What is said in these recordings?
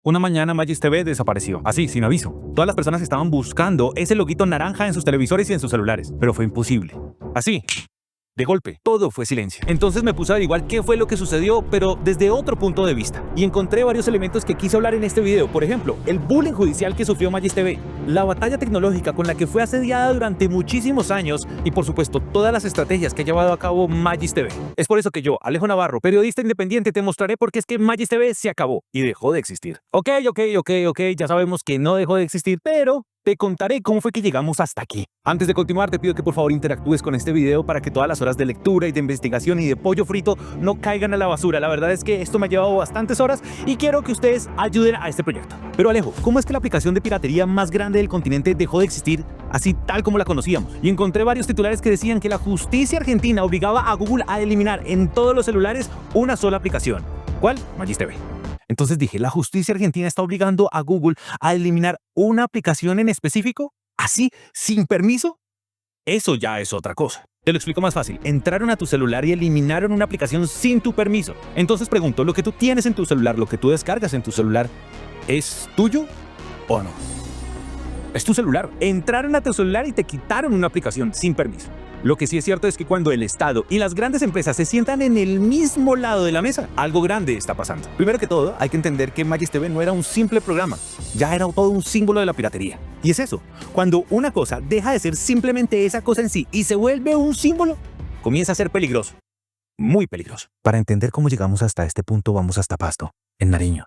Una mañana Magis TV desapareció, así, sin aviso. Todas las personas estaban buscando ese loguito naranja en sus televisores y en sus celulares, pero fue imposible. Así, de golpe, todo fue silencio. Entonces me puse a averiguar qué fue lo que sucedió, pero desde otro punto de vista. Y encontré varios elementos que quise hablar en este video. Por ejemplo, el bullying judicial que sufrió Magis TV, la batalla tecnológica con la que fue asediada durante muchísimos años y, por supuesto, todas las estrategias que ha llevado a cabo Magis TV. Es por eso que yo, Alejo Navarro, periodista independiente, te mostraré por qué es que Magis TV se acabó y dejó de existir. Ok, ya sabemos que no dejó de existir, pero te contaré cómo fue que llegamos hasta aquí. Antes de continuar, te pido que por favor interactúes con este video para que todas las horas de lectura y de investigación y de pollo frito no caigan a la basura. La verdad es que esto me ha llevado bastantes horas y quiero que ustedes ayuden a este proyecto. Pero Alejo, ¿cómo es que la aplicación de piratería más grande del continente dejó de existir así tal como la conocíamos? Y encontré varios titulares que decían que la justicia argentina obligaba a Google a eliminar en todos los celulares una sola aplicación. ¿Cuál? Magis TV. Entonces dije, ¿la justicia argentina está obligando a Google a eliminar una aplicación en específico? ¿Así, sin permiso? Eso ya es otra cosa. Te lo explico más fácil. Entraron a tu celular y eliminaron una aplicación sin tu permiso. Entonces pregunto, ¿lo que tú tienes en tu celular, lo que tú descargas en tu celular, es tuyo o no? Es tu celular. Entraron a tu celular y te quitaron una aplicación sin permiso. Lo que sí es cierto es que cuando el Estado y las grandes empresas se sientan en el mismo lado de la mesa, algo grande está pasando. Primero que todo, hay que entender que Magis TV no era un simple programa, ya era todo un símbolo de la piratería. Y es eso, cuando una cosa deja de ser simplemente esa cosa en sí y se vuelve un símbolo, comienza a ser peligroso, muy peligroso. Para entender cómo llegamos hasta este punto, vamos hasta Pasto, en Nariño.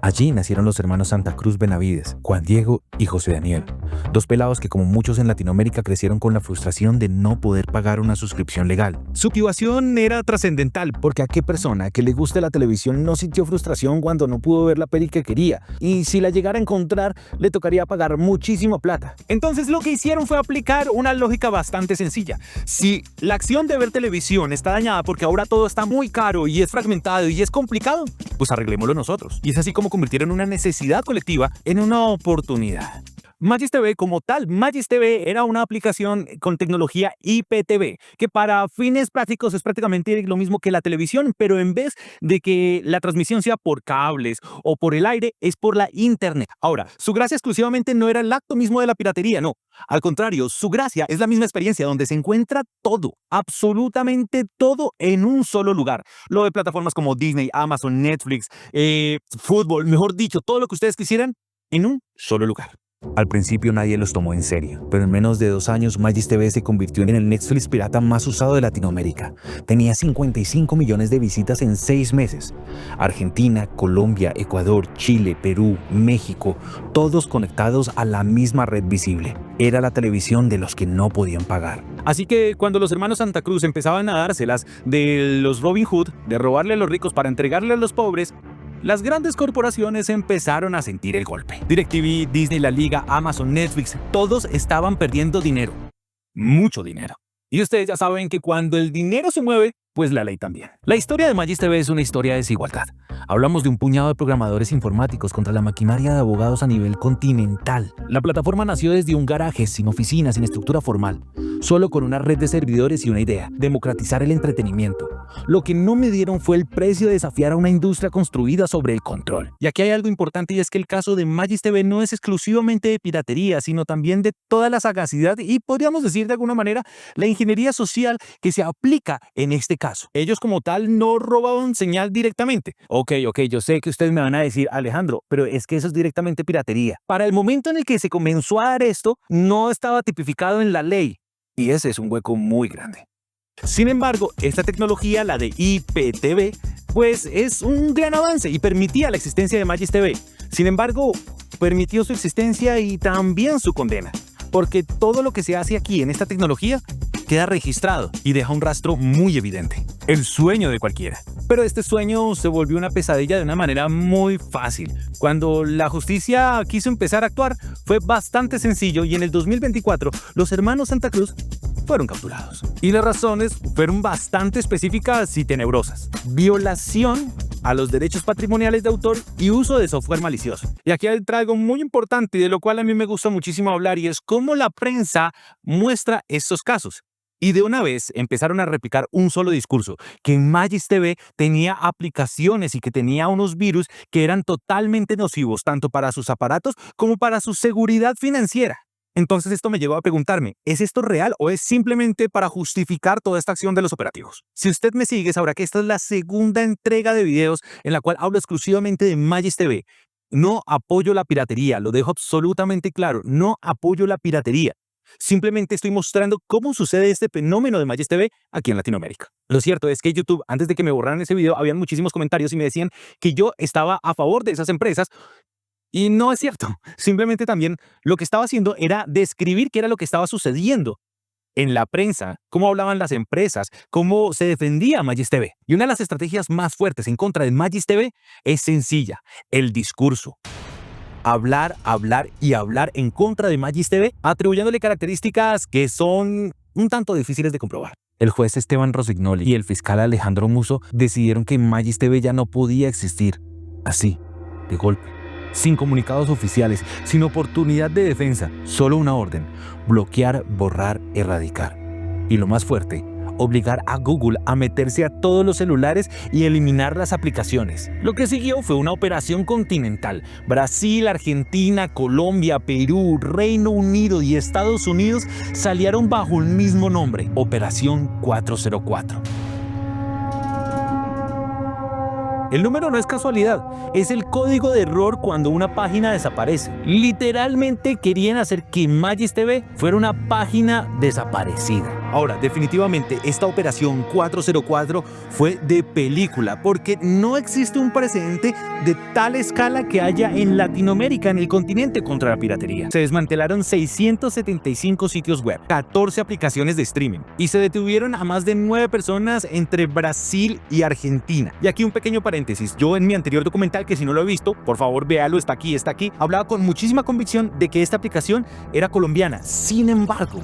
Allí nacieron los hermanos Santa Cruz Benavides, Juan Diego y José Daniel, dos pelados que como muchos en Latinoamérica crecieron con la frustración de no poder pagar una suscripción legal. Su situación era trascendental porque a qué persona que le guste la televisión no sintió frustración cuando no pudo ver la peli que quería, y si la llegara a encontrar le tocaría pagar muchísima plata. Entonces lo que hicieron fue aplicar una lógica bastante sencilla. Si la acción de ver televisión está dañada porque ahora todo está muy caro y es fragmentado y es complicado, pues arreglémoslo nosotros. Y es así como convirtieron una necesidad colectiva en una oportunidad. Magis TV como tal, Magis TV era una aplicación con tecnología IPTV, que para fines prácticos es prácticamente lo mismo que la televisión, pero en vez de que la transmisión sea por cables o por el aire, es por la internet. Ahora, su gracia exclusivamente no era el acto mismo de la piratería, no. Al contrario, su gracia es la misma experiencia donde se encuentra todo, absolutamente todo en un solo lugar. Lo de plataformas como Disney, Amazon, Netflix, fútbol, mejor dicho, todo lo que ustedes quisieran en un solo lugar. Al principio nadie los tomó en serio, pero en menos de 2 años Magis TV se convirtió en el Netflix pirata más usado de Latinoamérica. Tenía 55 millones de visitas en 6 meses. Argentina, Colombia, Ecuador, Chile, Perú, México, todos conectados a la misma red visible. Era la televisión de los que no podían pagar. Así que cuando los hermanos Santa Cruz empezaban a dárselas de los Robin Hood, de robarle a los ricos para entregarle a los pobres, las grandes corporaciones empezaron a sentir el golpe. DirecTV, Disney, La Liga, Amazon, Netflix, todos estaban perdiendo dinero. Mucho dinero. Y ustedes ya saben que cuando el dinero se mueve, pues la ley también. La historia de Magis TV es una historia de desigualdad. Hablamos de un puñado de programadores informáticos contra la maquinaria de abogados a nivel continental. La plataforma nació desde un garaje, sin oficina, sin estructura formal, solo con una red de servidores y una idea: democratizar el entretenimiento. Lo que no midieron fue el precio de desafiar a una industria construida sobre el control. Y aquí hay algo importante, y es que el caso de Magis TV no es exclusivamente de piratería, sino también de toda la sagacidad y, podríamos decir de alguna manera, la ingeniería social que se aplica en este caso. Ellos como tal no robaban señal directamente. Ok, yo sé que ustedes me van a decir, Alejandro, pero es que eso es directamente piratería. Para el momento en el que se comenzó a dar esto, no estaba tipificado en la ley. Y ese es un hueco muy grande. Sin embargo, esta tecnología, la de IPTV, pues es un gran avance y permitía la existencia de Magis TV. Sin embargo, permitió su existencia y también su condena, porque todo lo que se hace aquí en esta tecnología queda registrado y deja un rastro muy evidente. El sueño de cualquiera. Pero este sueño se volvió una pesadilla de una manera muy fácil. Cuando la justicia quiso empezar a actuar, fue bastante sencillo y en el 2024 los hermanos Santa Cruz fueron capturados. Y las razones fueron bastante específicas y tenebrosas: violación a los derechos patrimoniales de autor y uso de software malicioso. Y aquí entra algo muy importante y de lo cual a mí me gusta muchísimo hablar, y es cómo la prensa muestra estos casos. Y de una vez empezaron a replicar un solo discurso, que Magis TV tenía aplicaciones y que tenía unos virus que eran totalmente nocivos tanto para sus aparatos como para su seguridad financiera. Entonces esto me llevó a preguntarme, ¿es esto real o es simplemente para justificar toda esta acción de los operativos? Si usted me sigue, sabrá que esta es la segunda entrega de videos en la cual hablo exclusivamente de Magis TV. No apoyo la piratería, lo dejo absolutamente claro, no apoyo la piratería. Simplemente estoy mostrando cómo sucede este fenómeno de Magis TV aquí en Latinoamérica. Lo cierto es que YouTube, antes de que me borraran ese video, habían muchísimos comentarios y me decían que yo estaba a favor de esas empresas. Y no es cierto. Simplemente también lo que estaba haciendo era describir qué era lo que estaba sucediendo en la prensa, cómo hablaban las empresas, cómo se defendía Magis TV. Y una de las estrategias más fuertes en contra de Magis TV es sencilla, el discurso. Hablar, hablar y hablar en contra de Magis TV, atribuyéndole características que son un tanto difíciles de comprobar. El juez Esteban Rosignoli y el fiscal Alejandro Musso decidieron que Magis TV ya no podía existir. Así, de golpe. Sin comunicados oficiales, sin oportunidad de defensa, solo una orden: bloquear, borrar, erradicar. Y lo más fuerte, obligar a Google a meterse a todos los celulares y eliminar las aplicaciones. Lo que siguió fue una operación continental. Brasil, Argentina, Colombia, Perú, Reino Unido y Estados Unidos salieron bajo el mismo nombre, Operación 404. El número no es casualidad, es el código de error cuando una página desaparece. Literalmente querían hacer que Magis TV fuera una página desaparecida. Ahora, definitivamente, esta operación 404 fue de película, porque no existe un precedente de tal escala que haya en Latinoamérica, en el continente, contra la piratería. Se desmantelaron 675 sitios web, 14 aplicaciones de streaming, y se detuvieron a más de 9 personas entre Brasil y Argentina. Y aquí un pequeño paréntesis, yo en mi anterior documental, que si no lo he visto, por favor véalo, está aquí, hablaba con muchísima convicción de que esta aplicación era colombiana. Sin embargo,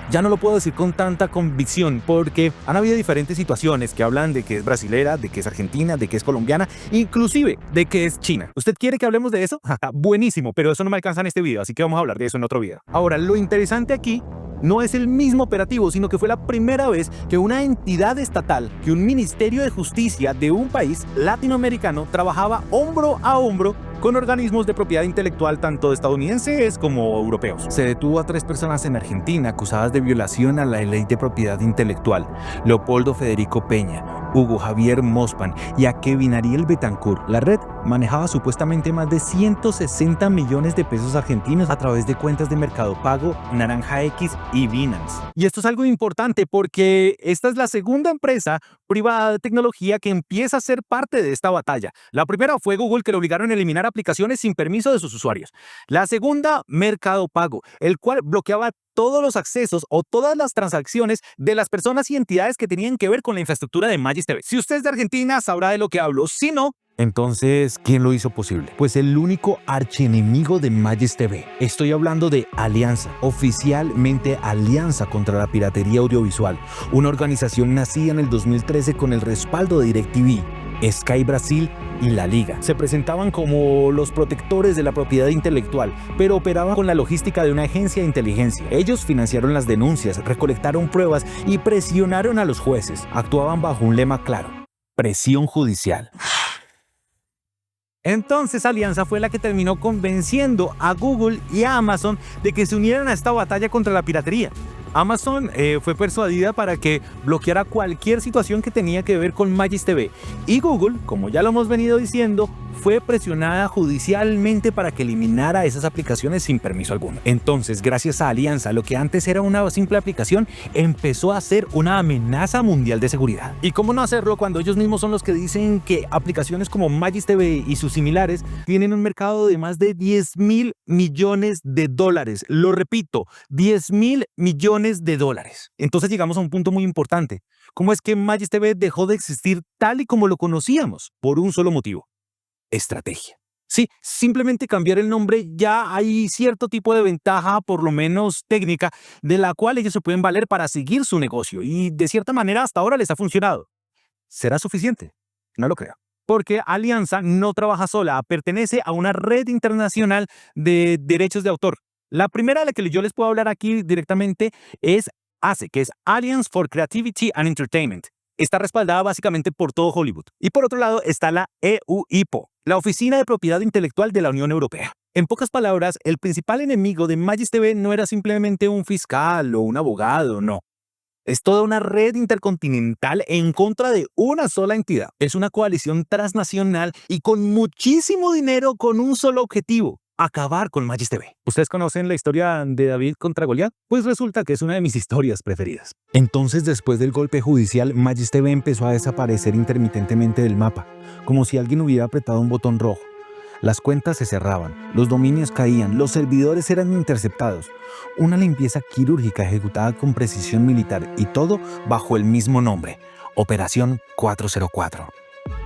ya no lo puedo decir con tanta convicción, porque han habido diferentes situaciones que hablan de que es brasilera, de que es argentina, de que es colombiana, inclusive de que es china. ¿Usted quiere que hablemos de eso? Buenísimo, pero eso no me alcanza en este video, así que vamos a hablar de eso en otro video. Ahora, lo interesante aquí no es el mismo operativo, sino que fue la primera vez que una entidad estatal, que un ministerio de justicia de un país latinoamericano trabajaba hombro a hombro con organismos de propiedad intelectual tanto estadounidenses como europeos. Se detuvo a 3 personas en Argentina acusadas de violación a la ley de propiedad intelectual: Leopoldo Federico Peña, Hugo Javier Mospan y a Kevin Ariel Betancourt. La red manejaba supuestamente más de 160 millones de pesos argentinos a través de cuentas de Mercado Pago, Naranja X y Binance. Y esto es algo importante porque esta es la segunda empresa privada de tecnología que empieza a ser parte de esta batalla. La primera fue Google, que le obligaron a eliminar aplicaciones sin permiso de sus usuarios. La segunda, Mercado Pago, el cual bloqueaba todos los accesos o todas las transacciones de las personas y entidades que tenían que ver con la infraestructura de Magis TV. Si usted es de Argentina, sabrá de lo que hablo. Si no, entonces, ¿quién lo hizo posible? Pues el único archienemigo de Magis TV. Estoy hablando de Alianza, oficialmente Alianza contra la Piratería Audiovisual, una organización nacida en el 2013 con el respaldo de DirecTV, Sky Brasil y La Liga. Se presentaban como los protectores de la propiedad intelectual, pero operaban con la logística de una agencia de inteligencia. Ellos financiaron las denuncias, recolectaron pruebas y presionaron a los jueces. Actuaban bajo un lema claro: presión judicial. Entonces Alianza fue la que terminó convenciendo a Google y a Amazon de que se unieran a esta batalla contra la piratería. Amazon fue persuadida para que bloqueara cualquier situación que tenía que ver con Magis TV, y Google, como ya lo hemos venido diciendo, fue presionada judicialmente para que eliminara esas aplicaciones sin permiso alguno. Entonces, gracias a Alianza, lo que antes era una simple aplicación empezó a ser una amenaza mundial de seguridad. ¿Y cómo no hacerlo cuando ellos mismos son los que dicen que aplicaciones como Magis TV y sus similares tienen un mercado de más de 10.000 millones de dólares? Lo repito, 10.000 millones de dólares. Entonces llegamos a un punto muy importante. ¿Cómo es que Magis TV dejó de existir tal y como lo conocíamos? Por un solo motivo: estrategia. Sí, simplemente cambiar el nombre, ya hay cierto tipo de ventaja, por lo menos técnica, de la cual ellos se pueden valer para seguir su negocio, y de cierta manera hasta ahora les ha funcionado. ¿Será suficiente? No lo creo. Porque Alianza no trabaja sola, pertenece a una red internacional de derechos de autor. La primera de la que yo les puedo hablar aquí directamente es ACE, que es Alliance for Creativity and Entertainment. Está respaldada básicamente por todo Hollywood. Y por otro lado está la EUIPO, la Oficina de Propiedad Intelectual de la Unión Europea. En pocas palabras, el principal enemigo de Magis TV no era simplemente un fiscal o un abogado, no. Es toda una red intercontinental en contra de una sola entidad. Es una coalición transnacional y con muchísimo dinero con un solo objetivo: acabar con Magis TV. ¿Ustedes conocen la historia de David contra Goliat? Pues resulta que es una de mis historias preferidas. Entonces, después del golpe judicial, Magis TV empezó a desaparecer intermitentemente del mapa, como si alguien hubiera apretado un botón rojo. Las cuentas se cerraban, los dominios caían, los servidores eran interceptados. Una limpieza quirúrgica ejecutada con precisión militar y todo bajo el mismo nombre: Operación 404.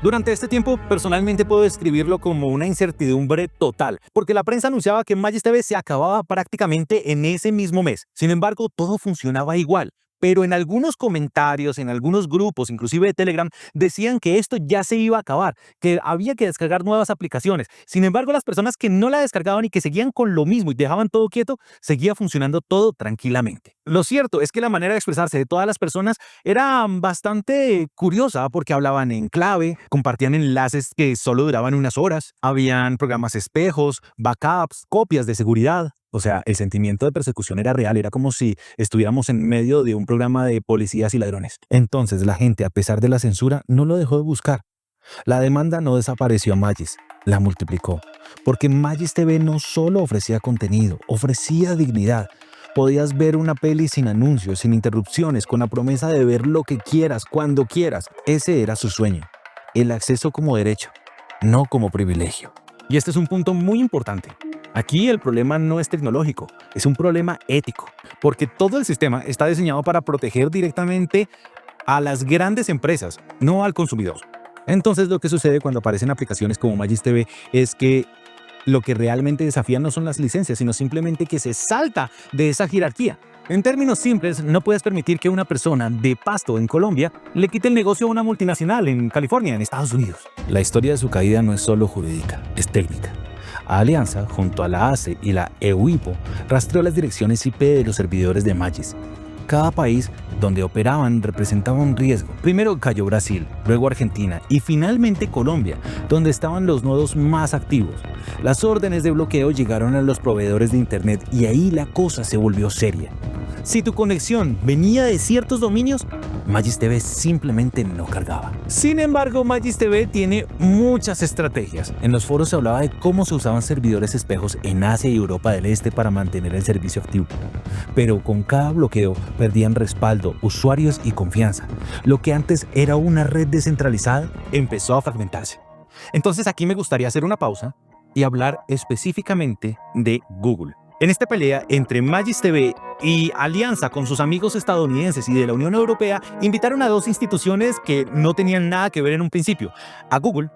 Durante este tiempo, personalmente puedo describirlo como una incertidumbre total, porque la prensa anunciaba que Magis TV se acababa prácticamente en ese mismo mes. Sin embargo, todo funcionaba igual. Pero en algunos comentarios, en algunos grupos, inclusive de Telegram, decían que esto ya se iba a acabar, que había que descargar nuevas aplicaciones. Sin embargo, las personas que no la descargaban y que seguían con lo mismo y dejaban todo quieto, seguía funcionando todo tranquilamente. Lo cierto es que la manera de expresarse de todas las personas era bastante curiosa, porque hablaban en clave, compartían enlaces que solo duraban unas horas, habían programas espejos, backups, copias de seguridad. O sea, el sentimiento de persecución era real, era como si estuviéramos en medio de un programa de policías y ladrones. Entonces la gente, a pesar de la censura, no lo dejó de buscar. La demanda no desapareció a Magis, la multiplicó, porque Magis TV no solo ofrecía contenido, ofrecía dignidad. Podías ver una peli sin anuncios, sin interrupciones, con la promesa de ver lo que quieras, cuando quieras. Ese era su sueño, el acceso como derecho, no como privilegio. Y este es un punto muy importante. Aquí el problema no es tecnológico, es un problema ético, porque todo el sistema está diseñado para proteger directamente a las grandes empresas, no al consumidor. Entonces, lo que sucede cuando aparecen aplicaciones como Magis TV es que lo que realmente desafía no son las licencias, sino simplemente que se salta de esa jerarquía. En términos simples, no puedes permitir que una persona de Pasto en Colombia le quite el negocio a una multinacional en California, en Estados Unidos. La historia de su caída no es solo jurídica, es técnica. Alianza, junto a la ACE y la EUIPO, rastreó las direcciones IP de los servidores de Magis. Cada país donde operaban representaba un riesgo. Primero cayó Brasil, luego Argentina y finalmente Colombia, donde estaban los nodos más activos. Las órdenes de bloqueo llegaron a los proveedores de Internet y ahí la cosa se volvió seria. Si tu conexión venía de ciertos dominios, Magis TV simplemente no cargaba. Sin embargo, Magis TV tiene muchas estrategias. En los foros se hablaba de cómo se usaban servidores espejos en Asia y Europa del Este para mantener el servicio activo. Pero con cada bloqueo perdían respaldo, usuarios y confianza. Lo que antes era una red descentralizada empezó a fragmentarse. Entonces aquí me gustaría hacer una pausa y hablar específicamente de Google. En esta pelea entre Magis TV y Alianza con sus amigos estadounidenses y de la Unión Europea, invitaron a dos instituciones que no tenían nada que ver en un principio. A Google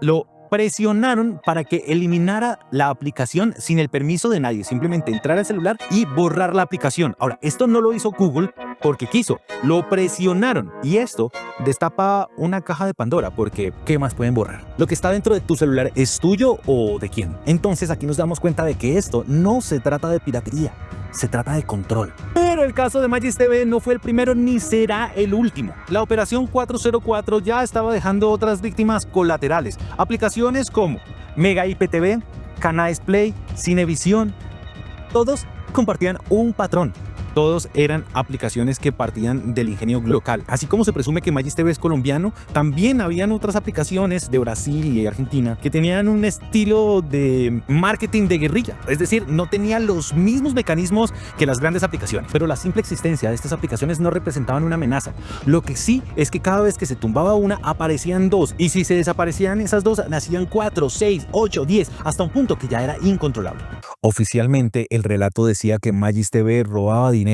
lo presionaron para que eliminara la aplicación sin el permiso de nadie, simplemente entrar al celular y borrar la aplicación. Ahora, esto no lo hizo Google porque quiso, lo presionaron, y esto destapa una caja de Pandora, porque ¿qué más pueden borrar? Lo que está dentro de tu celular, ¿es tuyo o de quién? Entonces aquí nos damos cuenta de que esto no se trata de piratería, se trata de control. Pero el caso de Magis TV no fue el primero ni será el último. La operación 404 ya estaba dejando otras víctimas colaterales. Aplicaciones como Mega IPTV, Canais Play, Cinevisión, todos compartían un patrón. Todos eran aplicaciones que partían del ingenio local. Así como se presume que Magis TV es colombiano, también habían otras aplicaciones de Brasil y Argentina que tenían un estilo de marketing de guerrilla. Es decir, no tenían los mismos mecanismos que las grandes aplicaciones. Pero la simple existencia de estas aplicaciones no representaban una amenaza. Lo que sí es que cada vez que se tumbaba una, aparecían dos. Y si se desaparecían esas dos, nacían 4, 6, 8, 10, hasta un punto que ya era incontrolable. Oficialmente, el relato decía que Magis TV robaba dinero,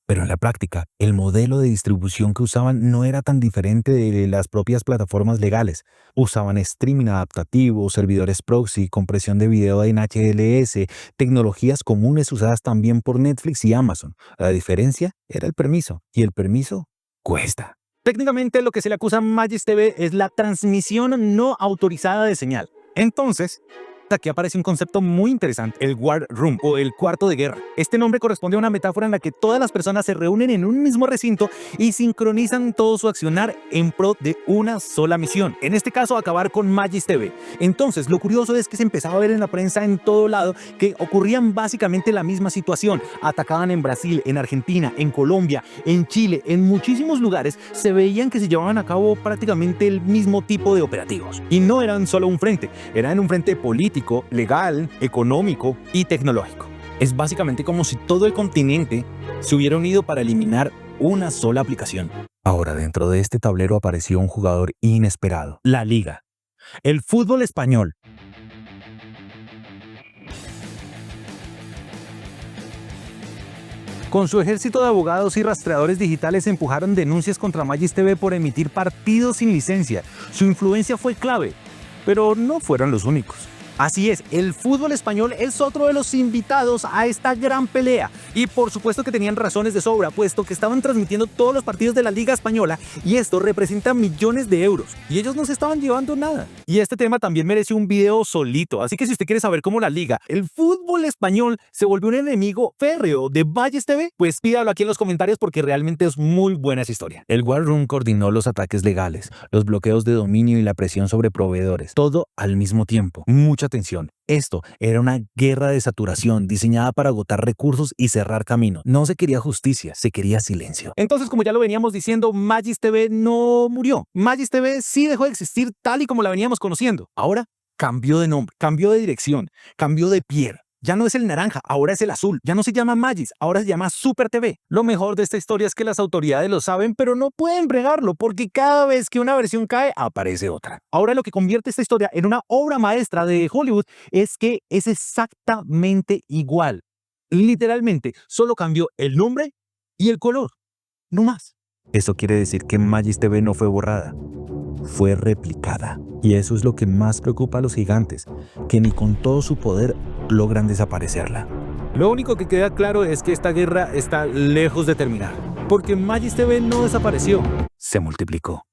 pero en la práctica, el modelo de distribución que usaban no era tan diferente de las propias plataformas legales. Usaban streaming adaptativo, servidores proxy, compresión de video en HLS, tecnologías comunes usadas también por Netflix y Amazon. La diferencia era el permiso, y el permiso cuesta. Técnicamente, lo que se le acusa a Magis TV es la transmisión no autorizada de señal. Entonces, Aquí aparece un concepto muy interesante, el War Room o el cuarto de guerra. Este nombre corresponde a una metáfora en la que todas las personas se reúnen en un mismo recinto y sincronizan todo su accionar en pro de una sola misión. En este caso, acabar con Magis TV. Entonces, lo curioso es que se empezaba a ver en la prensa en todo lado que ocurrían básicamente la misma situación. Atacaban en Brasil, en Argentina, en Colombia, en Chile, en muchísimos lugares se veían que se llevaban a cabo prácticamente el mismo tipo de operativos. Y no eran solo un frente, eran un frente político, legal, económico y tecnológico. Es básicamente como si todo el continente se hubiera unido para eliminar una sola aplicación. Ahora, dentro de este tablero apareció un jugador inesperado, la Liga, el fútbol español. Con su ejército de abogados y rastreadores digitales empujaron denuncias contra Magis TV por emitir partidos sin licencia. Su influencia fue clave, pero no fueron los únicos. Así es, el fútbol español es otro de los invitados a esta gran pelea. Y por supuesto que tenían razones de sobra, puesto que estaban transmitiendo todos los partidos de la Liga Española y esto representa millones de euros. Y ellos no se estaban llevando nada. Y este tema también merece un video solito, así que si usted quiere saber cómo la Liga, el fútbol español, se volvió un enemigo férreo de Magis TV, pues pídalo aquí en los comentarios porque realmente es muy buena esa historia. El War Room coordinó los ataques legales, los bloqueos de dominio y la presión sobre proveedores, todo al mismo tiempo. Mucha atención. Esto era una guerra de saturación diseñada para agotar recursos y cerrar caminos. No se quería justicia, se quería silencio. Entonces, como ya lo veníamos diciendo, Magis TV no murió. Magis TV sí dejó de existir tal y como la veníamos conociendo. Ahora cambió de nombre, cambió de dirección, cambió de piel. Ya no es el naranja, ahora es el azul. Ya no se llama Magis, ahora se llama Super TV. Lo mejor de esta historia es que las autoridades lo saben, pero no pueden bregarlo porque cada vez que una versión cae, aparece otra. Ahora lo que convierte esta historia en una obra maestra de Hollywood es que es exactamente igual. Literalmente, solo cambió el nombre y el color. No más. Eso quiere decir que Magis TV no fue borrada, fue replicada. Y eso es lo que más preocupa a los gigantes, que ni con todo su poder logran desaparecerla. Lo único que queda claro es que esta guerra está lejos de terminar, porque Magis TV no desapareció, se multiplicó.